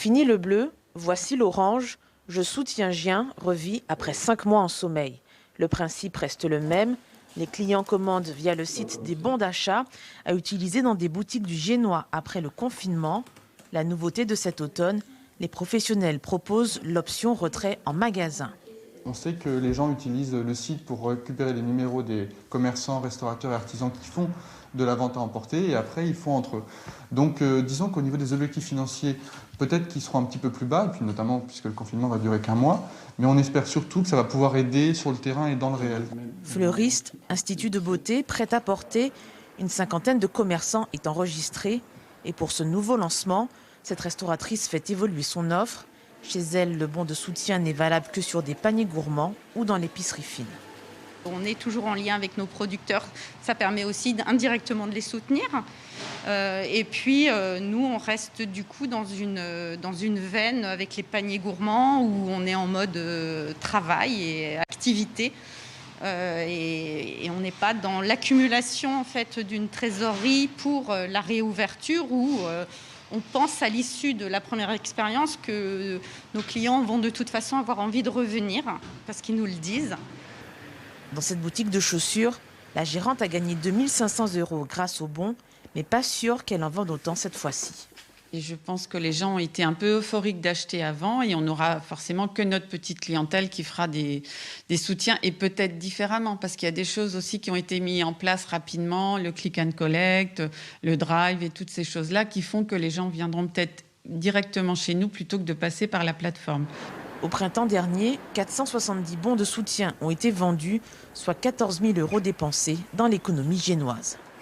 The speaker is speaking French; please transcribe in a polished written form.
Fini le bleu, voici l'orange. Je soutiens Gien revit après 5 mois en sommeil. Le principe reste le même. Les clients commandent via le site des bons d'achat à utiliser dans des boutiques du Giennois après le confinement. La nouveauté de cet automne, les professionnels proposent l'option retrait en magasin. On sait que les gens utilisent le site pour récupérer les numéros des commerçants, restaurateurs et artisans qui font de la vente à emporter et après ils font entre eux. Donc disons qu'au niveau des objectifs financiers, peut-être qu'ils seront un petit peu plus bas, et puis notamment puisque le confinement va durer qu'un mois, mais on espère surtout que ça va pouvoir aider sur le terrain et dans le réel. Fleuriste, institut de beauté, prêt-à-porter, une cinquantaine de commerçants est enregistrée. Et pour ce nouveau lancement, cette restauratrice fait évoluer son offre. Chez elle, le bon de soutien n'est valable que sur des paniers gourmands ou dans l'épicerie fine. On est toujours en lien avec nos producteurs. Ça permet aussi indirectement de les soutenir. Et puis, nous, on reste du coup dans une veine avec les paniers gourmands où on est en mode travail et activité. Et on n'est pas dans l'accumulation en fait, d'une trésorerie pour la réouverture où on pense à l'issue de la première expérience que nos clients vont de toute façon avoir envie de revenir parce qu'ils nous le disent. Dans cette boutique de chaussures, la gérante a gagné 2 500 € grâce au bon, mais pas sûre qu'elle en vende autant cette fois-ci. Et je pense que les gens ont été un peu euphoriques d'acheter avant et on n'aura forcément que notre petite clientèle qui fera des soutiens et peut-être différemment parce qu'il y a des choses aussi qui ont été mises en place rapidement, le click and collect, le drive et toutes ces choses-là qui font que les gens viendront peut-être directement chez nous plutôt que de passer par la plateforme. Au printemps dernier, 470 bons de soutien ont été vendus, soit 14 000 € dépensés dans l'économie giennoise.